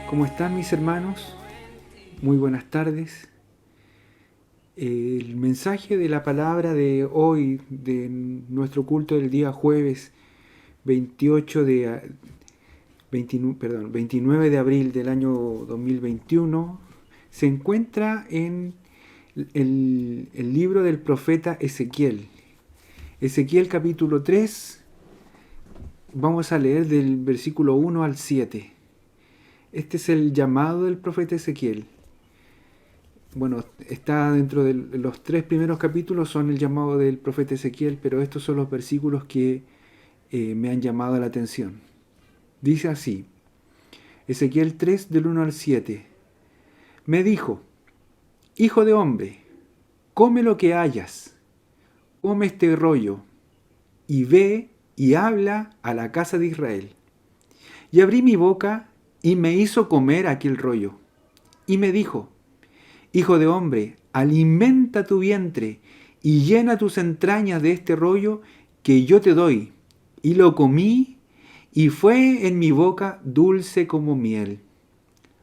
¿Cómo están mis hermanos? Muy buenas tardes. El mensaje de la palabra de hoy, de nuestro culto del día jueves 28 de, 29 de abril del año 2021, se encuentra en el libro del profeta Ezequiel. Ezequiel capítulo 3, vamos a leer del versículo 1 al 7. Este es el llamado del profeta Ezequiel. Bueno, está dentro de los 3 primeros capítulos, son el llamado del profeta Ezequiel, pero estos son los versículos que me han llamado la atención. Dice así, Ezequiel 3 del 1 al 7. Me dijo, hijo de hombre, come lo que hayas, come este rollo, y ve y habla a la casa de Israel. Y abrí mi boca y me hizo comer aquel rollo. Y me dijo, hijo de hombre, alimenta tu vientre y llena tus entrañas de este rollo que yo te doy. Y lo comí y fue en mi boca dulce como miel.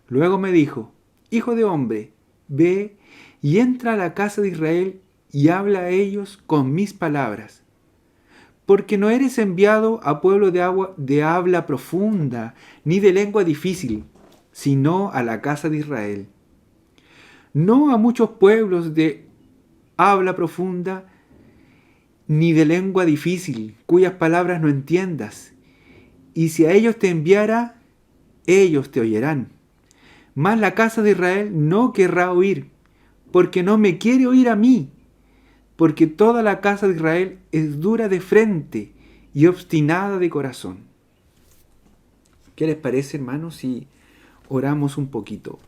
Luego me dijo, hijo de hombre, ve y entra a la casa de Israel y habla a ellos con mis palabras. Porque no eres enviado a pueblo de habla profunda, ni de lengua difícil, sino a la casa de Israel. No a muchos pueblos de habla profunda, ni de lengua difícil, cuyas palabras no entiendas. Y si a ellos te enviara, ellos te oirán. Mas la casa de Israel no querrá oír, porque no me quiere oír a mí, porque toda la casa de Israel es dura de frente y obstinada de corazón. ¿Qué les parece, hermanos, si oramos un poquito?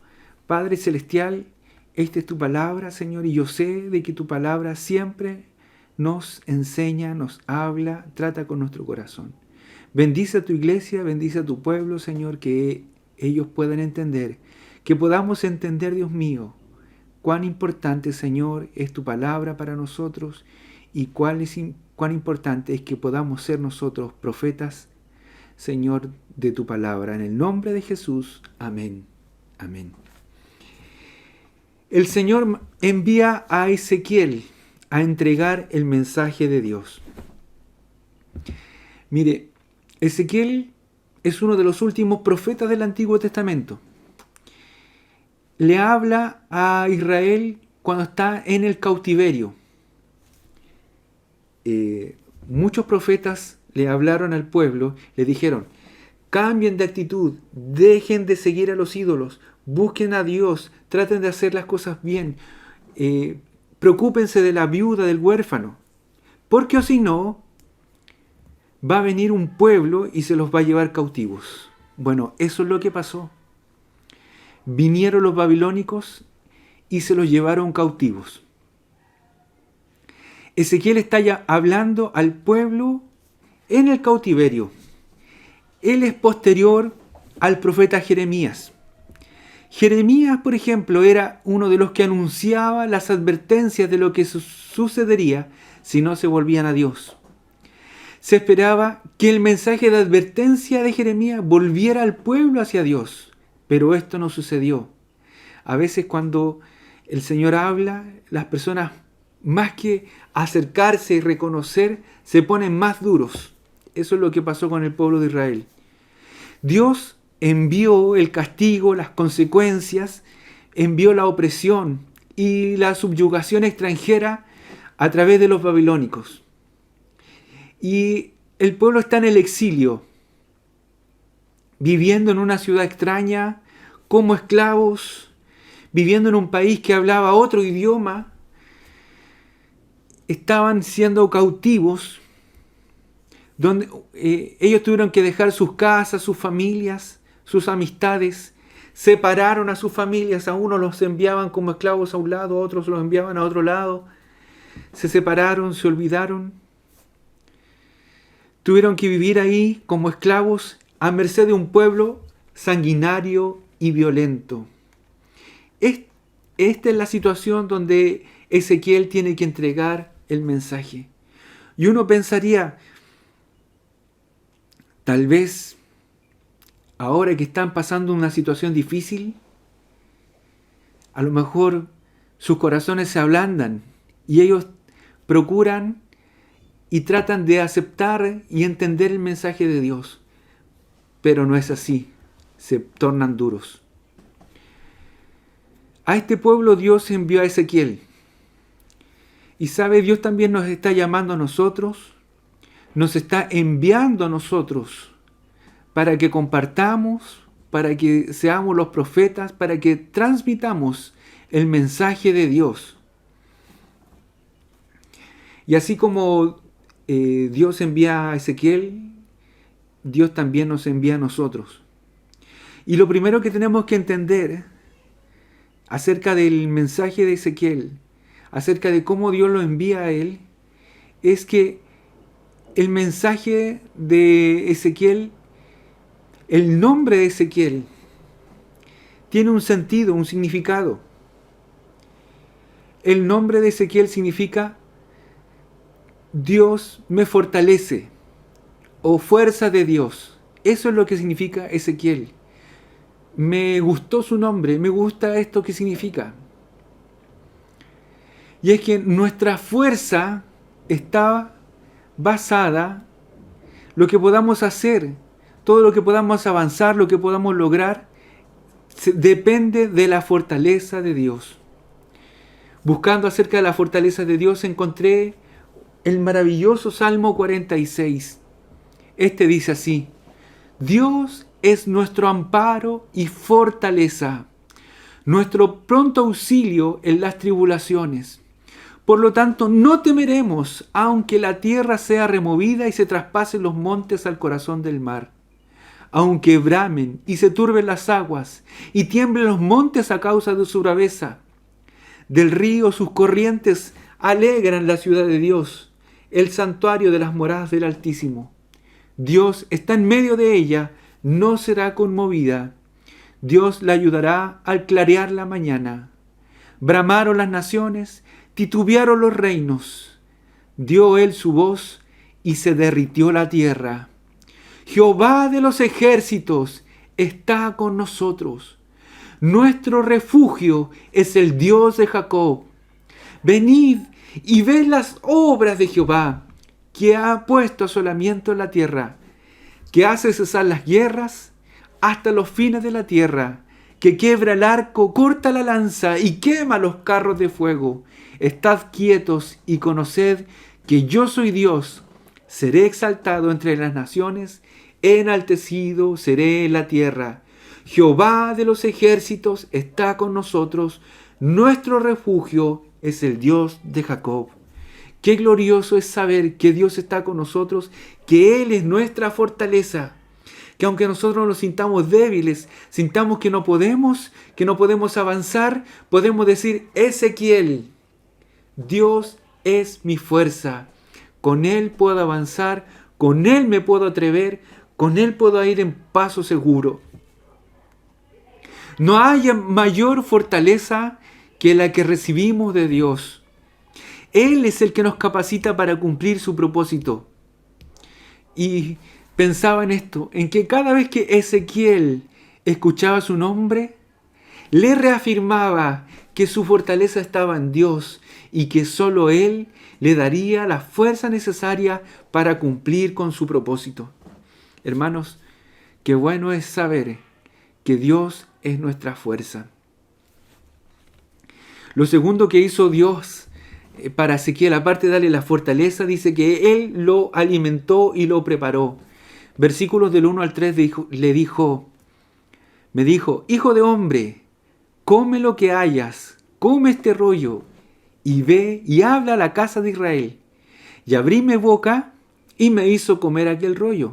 Padre Celestial, esta es tu palabra, Señor, y yo sé de que tu palabra siempre nos enseña, nos habla, trata con nuestro corazón. Bendice a tu iglesia, bendice a tu pueblo, Señor, que ellos puedan entender, que podamos entender, Dios mío, cuán importante, Señor, es tu palabra para nosotros y cuán importante es que podamos ser nosotros profetas, Señor, de tu palabra. En el nombre de Jesús, amén. Amén. El Señor envía a Ezequiel a entregar el mensaje de Dios. Mire, Ezequiel es uno de los últimos profetas del Antiguo Testamento. Le habla a Israel cuando está en el cautiverio. Muchos profetas le hablaron al pueblo, le dijeron, cambien de actitud, dejen de seguir a los ídolos, busquen a Dios, traten de hacer las cosas bien, preocúpense de la viuda, del huérfano, porque o si no, va a venir un pueblo y se los va a llevar cautivos. Bueno, eso es lo que pasó. Vinieron los babilónicos y se los llevaron cautivos. Ezequiel está ya hablando al pueblo en el cautiverio. Él es posterior al profeta Jeremías. Jeremías, por ejemplo, era uno de los que anunciaba las advertencias de lo que sucedería si no se volvían a Dios. Se esperaba que el mensaje de advertencia de Jeremías volviera al pueblo hacia Dios, pero esto no sucedió. A veces cuando el Señor habla, las personas, más que acercarse y reconocer, se ponen más duros. Eso es lo que pasó con el pueblo de Israel. Dios envió el castigo, las consecuencias, envió la opresión y la subyugación extranjera a través de los babilónicos. Y el pueblo está en el exilio, viviendo en una ciudad extraña, como esclavos, viviendo en un país que hablaba otro idioma. Estaban siendo cautivos, donde ellos tuvieron que dejar sus casas, sus familias, sus amistades, separaron a sus familias, a unos los enviaban como esclavos a un lado, a otros los enviaban a otro lado, se separaron, se olvidaron, tuvieron que vivir ahí como esclavos a merced de un pueblo sanguinario y violento. Esta es la situación donde Ezequiel tiene que entregar el mensaje. Y uno pensaría, tal vez ahora que están pasando una situación difícil, a lo mejor sus corazones se ablandan y ellos procuran y tratan de aceptar y entender el mensaje de Dios. Pero no es así, se tornan duros. A este pueblo Dios envió a Ezequiel. Y sabe, Dios también nos está llamando a nosotros, nos está enviando a nosotros para que compartamos, para que seamos los profetas, para que transmitamos el mensaje de Dios. Y así como Dios envía a Ezequiel, Dios también nos envía a nosotros. Y lo primero que tenemos que entender acerca del mensaje de Ezequiel, acerca de cómo Dios lo envía a él, es que el mensaje de Ezequiel, el nombre de Ezequiel, tiene un sentido, un significado. El nombre de Ezequiel significa Dios me fortalece o fuerza de Dios. Eso es lo que significa Ezequiel. Me gustó su nombre, me gusta esto que significa. Y es que nuestra fuerza está basada, lo que podamos hacer, todo lo que podamos avanzar, lo que podamos lograr, depende de la fortaleza de Dios. Buscando acerca de la fortaleza de Dios encontré el maravilloso Salmo 46. Este dice así: Dios es nuestro amparo y fortaleza, nuestro pronto auxilio en las tribulaciones. Por lo tanto, no temeremos, aunque la tierra sea removida y se traspasen los montes al corazón del mar. Aunque bramen y se turben las aguas y tiemblen los montes a causa de su braveza. Del río sus corrientes alegran la ciudad de Dios, el santuario de las moradas del Altísimo. Dios está en medio de ella, no será conmovida. Dios la ayudará al clarear la mañana. Bramaron las naciones, titubearon los reinos. Dio él su voz y se derritió la tierra. Jehová de los ejércitos está con nosotros. Nuestro refugio es el Dios de Jacob. Venid y ved las obras de Jehová, que ha puesto asolamiento en la tierra, que hace cesar las guerras hasta los fines de la tierra, que quiebra el arco, corta la lanza y quema los carros de fuego. Estad quietos y conoced que yo soy Dios. Seré exaltado entre las naciones, enaltecido seré en la tierra. Jehová de los ejércitos está con nosotros. Nuestro refugio es el Dios de Jacob. Qué glorioso es saber que Dios está con nosotros, que Él es nuestra fortaleza. Que aunque nosotros nos sintamos débiles, sintamos que no podemos avanzar, podemos decir: Ezequiel, Dios es mi fuerza. Con Él puedo avanzar, con Él me puedo atrever, con Él puedo ir en paso seguro. No hay mayor fortaleza que la que recibimos de Dios. Él es el que nos capacita para cumplir su propósito. Y pensaba en esto, en que cada vez que Ezequiel escuchaba su nombre, le reafirmaba que su fortaleza estaba en Dios y que solo Él le daría la fuerza necesaria para cumplir con su propósito. Hermanos, qué bueno es saber que Dios es nuestra fuerza. Lo segundo que hizo Dios para Ezequiel, aparte de darle la fortaleza, dice que Él lo alimentó y lo preparó. Versículos del 1 al 3 me dijo: Hijo de hombre, come lo que hayas, come este rollo, y ve y habla a la casa de Israel. Y abrí mi boca y me hizo comer aquel rollo.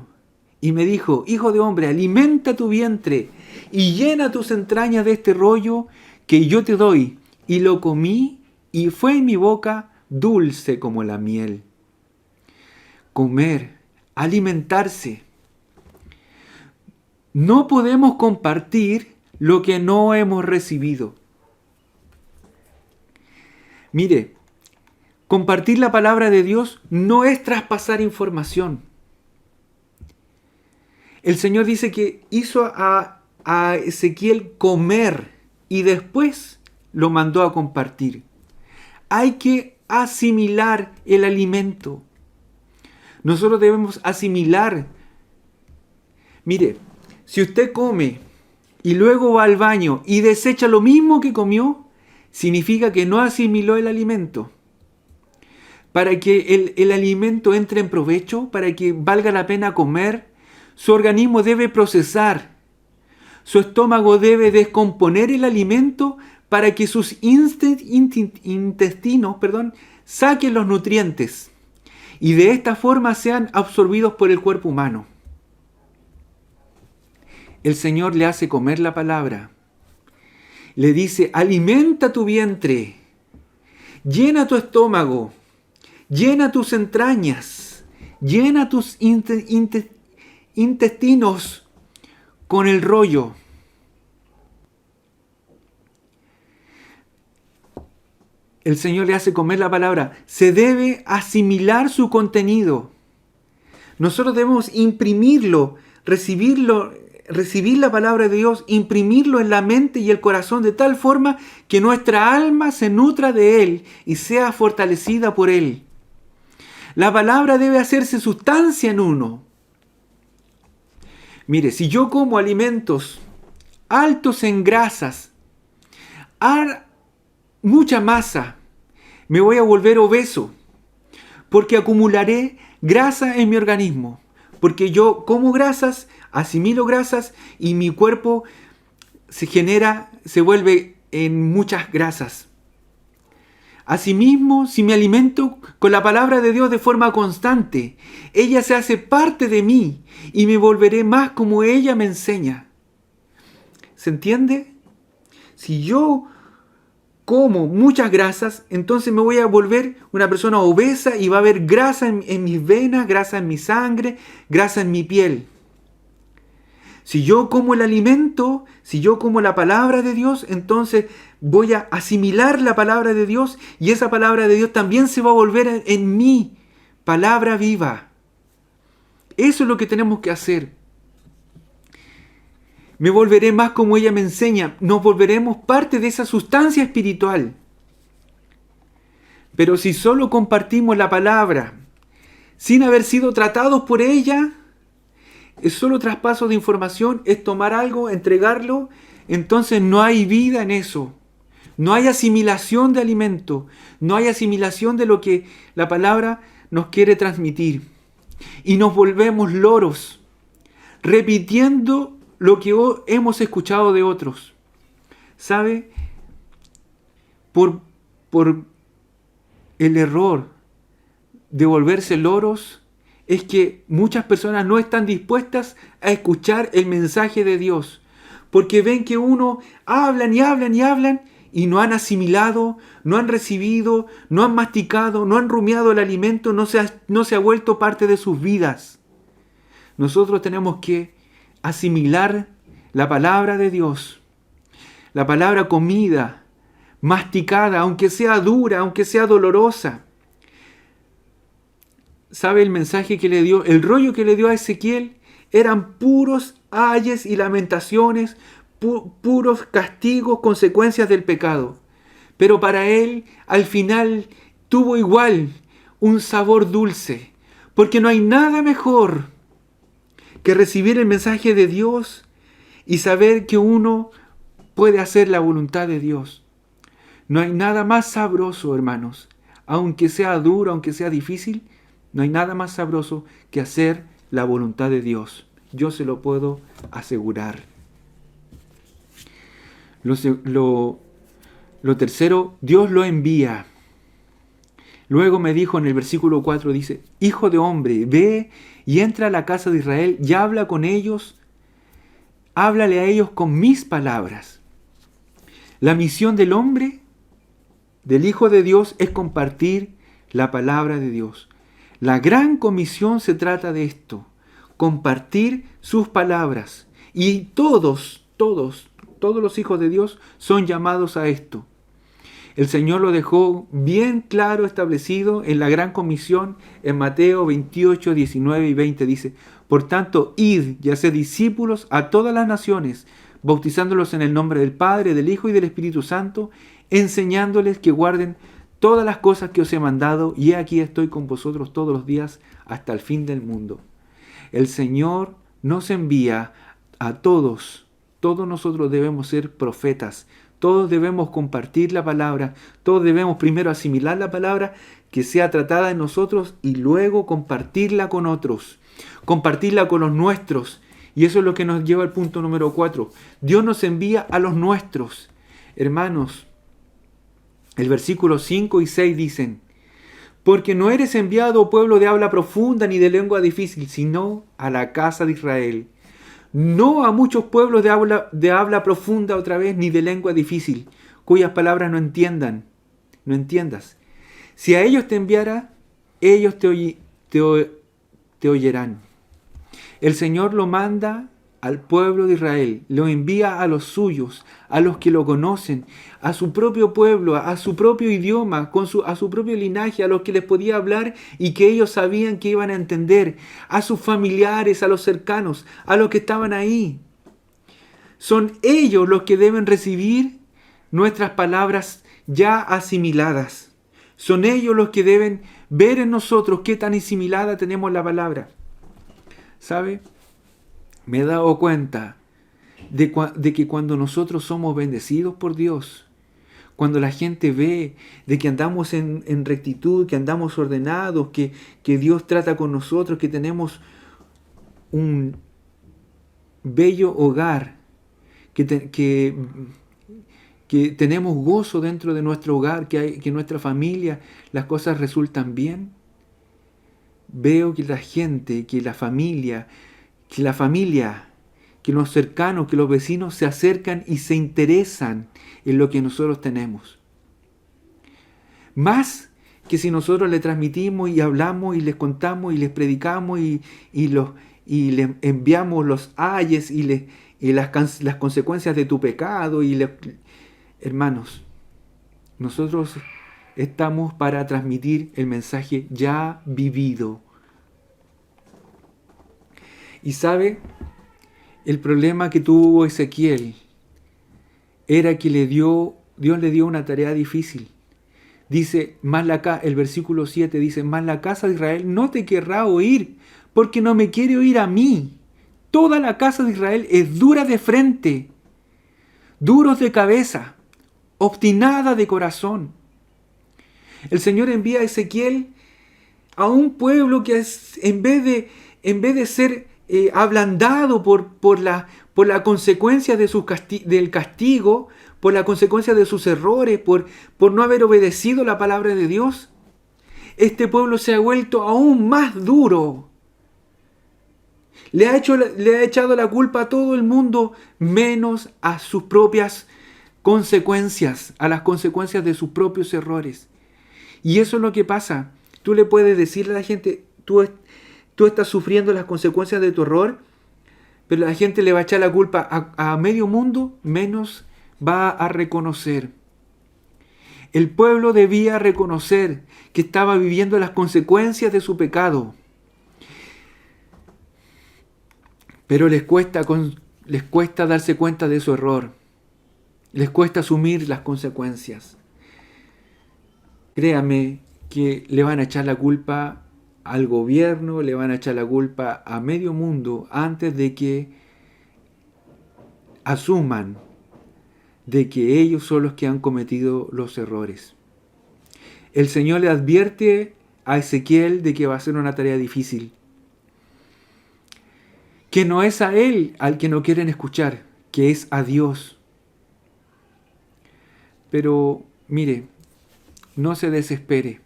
Y me dijo: Hijo de hombre, alimenta tu vientre y llena tus entrañas de este rollo que yo te doy. Y lo comí y fue en mi boca dulce como la miel. Comer, alimentarse. No podemos compartir lo que no hemos recibido. Mire, compartir la palabra de Dios no es traspasar información. El Señor dice que hizo a Ezequiel comer y después lo mandó a compartir. Hay que asimilar el alimento. Nosotros debemos asimilar. Mire, si usted come y luego va al baño y desecha lo mismo que comió, significa que no asimiló el alimento. Para que el alimento entre en provecho, para que valga la pena comer, su organismo debe procesar. Su estómago debe descomponer el alimento para que sus intestinos saquen los nutrientes y de esta forma sean absorbidos por el cuerpo humano. El Señor le hace comer la palabra. Le dice, alimenta tu vientre, llena tu estómago, llena tus entrañas, llena tus intestinos con el rollo. El Señor le hace comer la palabra. Se debe asimilar su contenido. Nosotros debemos imprimirlo, recibir la palabra de Dios, imprimirlo en la mente y el corazón de tal forma que nuestra alma se nutra de Él y sea fortalecida por Él. La palabra debe hacerse sustancia en uno. Mire, si yo como alimentos altos en grasas, mucha masa, me voy a volver obeso, porque acumularé grasa en mi organismo, porque yo como grasas, asimilo grasas y mi cuerpo se vuelve en muchas grasas. Asimismo, si me alimento con la palabra de Dios de forma constante, ella se hace parte de mí y me volveré más como ella me enseña. ¿Se entiende? Si yo como muchas grasas, entonces me voy a volver una persona obesa y va a haber grasa en mis venas, grasa en mi sangre, grasa en mi piel. Si yo como el alimento, si yo como la palabra de Dios, entonces voy a asimilar la palabra de Dios y esa palabra de Dios también se va a volver en mí, palabra viva. Eso es lo que tenemos que hacer. Me volveré más como ella me enseña. Nos volveremos parte de esa sustancia espiritual. Pero si solo compartimos la palabra sin haber sido tratados por ella, es solo traspaso de información, es tomar algo, entregarlo, entonces no hay vida en eso. No hay asimilación de alimento, no hay asimilación de lo que la palabra nos quiere transmitir. Y nos volvemos loros, repitiendo lo que hemos escuchado de otros. ¿Sabe? Por el error de volverse loros, es que muchas personas no están dispuestas a escuchar el mensaje de Dios, porque ven que uno hablan y hablan y hablan y no han asimilado, no han recibido, no han masticado, no han rumiado el alimento, no se ha vuelto parte de sus vidas. Nosotros tenemos que asimilar la palabra de Dios, la palabra comida, masticada, aunque sea dura, aunque sea dolorosa. ¿Sabe el mensaje que le dio? El rollo que le dio a Ezequiel eran puros ayes y lamentaciones, puros castigos, consecuencias del pecado. Pero para él, al final, tuvo igual un sabor dulce, porque no hay nada mejor que recibir el mensaje de Dios y saber que uno puede hacer la voluntad de Dios. No hay nada más sabroso, hermanos, aunque sea duro, aunque sea difícil, no hay nada más sabroso que hacer la voluntad de Dios. Yo se lo puedo asegurar. Lo tercero, Dios lo envía. Luego me dijo en el versículo 4, dice, Hijo de hombre, ve y entra a la casa de Israel y habla con ellos, háblale a ellos con mis palabras. La misión del hombre, del Hijo de Dios, es compartir la palabra de Dios. La gran comisión se trata de esto, compartir sus palabras. Y todos los hijos de Dios son llamados a esto. El Señor lo dejó bien claro establecido en la Gran Comisión en Mateo 28, 19 y 20. Dice, por tanto, id y haced discípulos a todas las naciones, bautizándolos en el nombre del Padre, del Hijo y del Espíritu Santo, enseñándoles que guarden todas las cosas que os he mandado, y he aquí estoy con vosotros todos los días hasta el fin del mundo. El Señor nos envía a todos. Todos nosotros debemos ser profetas. Todos debemos compartir la palabra. Todos debemos primero asimilar la palabra que sea tratada en nosotros y luego compartirla con otros. Compartirla con los nuestros. Y eso es lo que nos lleva al punto número 4. Dios nos envía a los nuestros. Hermanos, el versículo 5 y 6 dicen, porque no eres enviado, pueblo de habla profunda ni de lengua difícil, sino a la casa de Israel. No a muchos pueblos de habla profunda otra vez, ni de lengua difícil, cuyas palabras no entiendas. Si a ellos te enviara, ellos te oyerán. El Señor lo manda al pueblo de Israel, lo envía a los suyos, a los que lo conocen, a su propio pueblo, a su propio idioma, a su propio linaje, a los que les podía hablar y que ellos sabían que iban a entender, a sus familiares, a los cercanos, a los que estaban ahí. Son ellos los que deben recibir nuestras palabras ya asimiladas. Son ellos los que deben ver en nosotros qué tan asimilada tenemos la palabra. ¿Sabe? Me he dado cuenta de que cuando nosotros somos bendecidos por Dios, cuando la gente ve de que andamos en rectitud, que andamos ordenados, que Dios trata con nosotros, que tenemos un bello hogar, que tenemos gozo dentro de nuestro hogar, que en nuestra familia las cosas resultan bien, veo que la gente, que la familia, que los cercanos, que los vecinos se acercan y se interesan en lo que nosotros tenemos. Más que si nosotros le transmitimos y hablamos y les contamos y les predicamos y les enviamos los ayes y las consecuencias de tu pecado. Hermanos, nosotros estamos para transmitir el mensaje ya vivido. Y sabe, el problema que tuvo Ezequiel era que Dios le dio una tarea difícil. Dice, el versículo 7 dice, mas la casa de Israel no te querrá oír, porque no me quiere oír a mí. Toda la casa de Israel es dura de frente, duros de cabeza, obstinada de corazón. El Señor envía a Ezequiel a un pueblo que en vez de ser ablandado por la consecuencia del castigo, por la consecuencia de sus errores, por no haber obedecido la palabra de Dios, este pueblo se ha vuelto aún más duro. Le ha echado la culpa a todo el mundo, menos a sus propias consecuencias, a las consecuencias de sus propios errores. Y eso es lo que pasa. Tú le puedes decirle a la gente, tú estás sufriendo las consecuencias de tu error, pero la gente le va a echar la culpa a medio mundo, menos va a reconocer. El pueblo debía reconocer que estaba viviendo las consecuencias de su pecado. Pero les cuesta darse cuenta de su error. Les cuesta asumir las consecuencias. Créame que le van a echar la culpa al gobierno, le van a echar la culpa a medio mundo antes de que asuman de que ellos son los que han cometido los errores. El Señor le advierte a Ezequiel de que va a ser una tarea difícil, que no es a él al que no quieren escuchar, que es a Dios. Pero mire, no se desespere.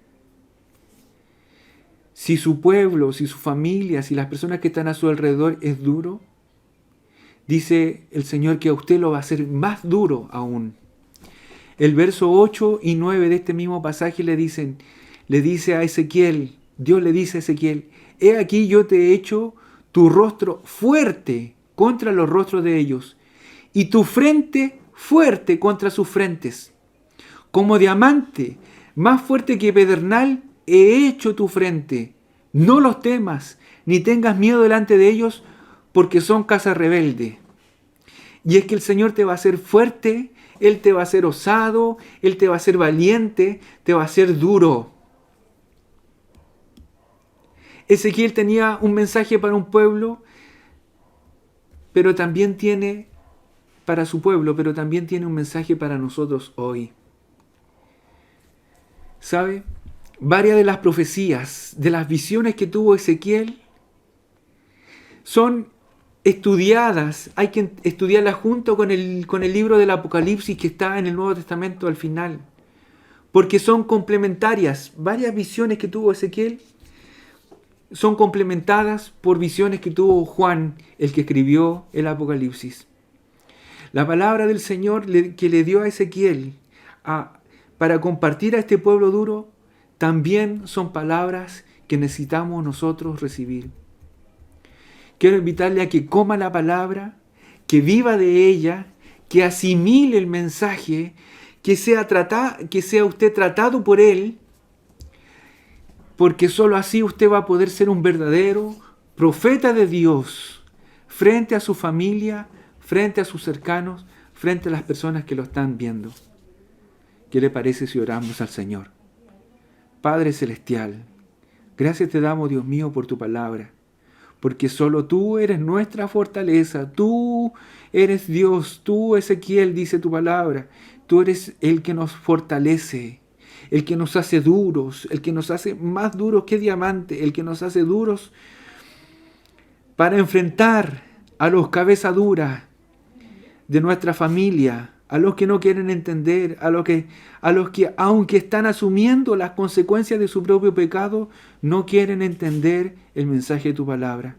Si su pueblo, si su familia, si las personas que están a su alrededor es duro, dice el Señor que a usted lo va a hacer más duro aún. El verso 8 y 9 de este mismo pasaje le dice a Ezequiel, Dios le dice a Ezequiel, he aquí yo te he hecho tu rostro fuerte contra los rostros de ellos, y tu frente fuerte contra sus frentes. Como diamante, más fuerte que pedernal, he hecho tu frente. No los temas, ni tengas miedo delante de ellos, porque son casa rebelde. Y es que el Señor te va a hacer fuerte, Él te va a hacer osado, Él te va a hacer valiente, te va a hacer duro. Ezequiel tenía un mensaje para un pueblo, pero también tiene para su pueblo, pero también tiene un mensaje para nosotros hoy. ¿Sabe? Varias de las profecías, de las visiones que tuvo Ezequiel, son estudiadas. Hay que estudiarlas junto con el libro del Apocalipsis que está en el Nuevo Testamento al final. Porque son complementarias. Varias visiones que tuvo Ezequiel son complementadas por visiones que tuvo Juan, el que escribió el Apocalipsis. La palabra del Señor que le dio a Ezequiel para compartir a este pueblo duro, también son palabras que necesitamos nosotros recibir. Quiero invitarle a que coma la palabra, que viva de ella, que asimile el mensaje, que sea usted tratado por él, porque sólo así usted va a poder ser un verdadero profeta de Dios frente a su familia, frente a sus cercanos, frente a las personas que lo están viendo. ¿Qué le parece si oramos al Señor? Padre Celestial, gracias te damos, Dios mío, por tu palabra, porque solo tú eres nuestra fortaleza, tú eres Dios, tú, Ezequiel, dice tu palabra, tú eres el que nos fortalece, el que nos hace duros, el que nos hace más duros que diamante, el que nos hace duros para enfrentar a los cabeza duras de nuestra familia, a los que no quieren entender, a los que aunque están asumiendo las consecuencias de su propio pecado, no quieren entender el mensaje de tu palabra.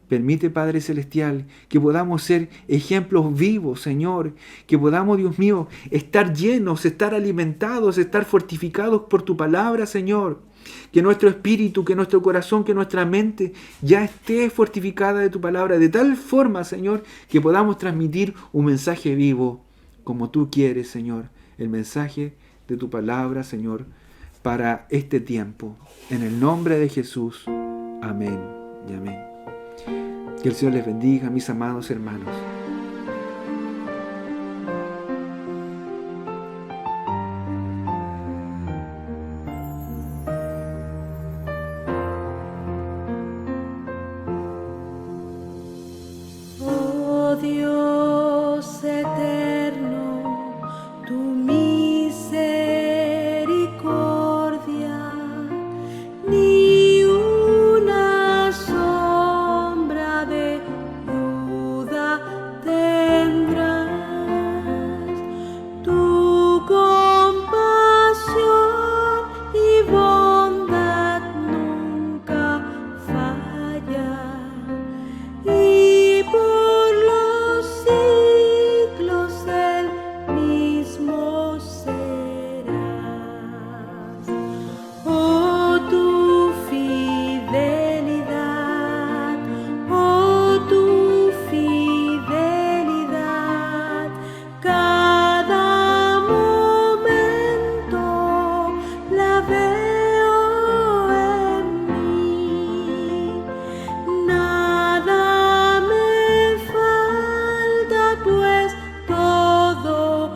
Permite, Padre Celestial, que podamos ser ejemplos vivos, Señor, que podamos, Dios mío, estar llenos, estar alimentados, estar fortificados por tu palabra, Señor. Que nuestro espíritu, que nuestro corazón, que nuestra mente ya esté fortificada de tu palabra, de tal forma, Señor, que podamos transmitir un mensaje vivo, como tú quieres, Señor, el mensaje de tu palabra, Señor, para este tiempo. En el nombre de Jesús. Amén y amén. Que el Señor les bendiga, mis amados hermanos. Oh Dios eterno, tu misericordia, ni una sombra de duda tendrás. Tu compasión y bondad nunca falla. Y por los siglos el mismo serás. Oh, tu fidelidad, cada momento la veo en mí. Nada me falta, pues todo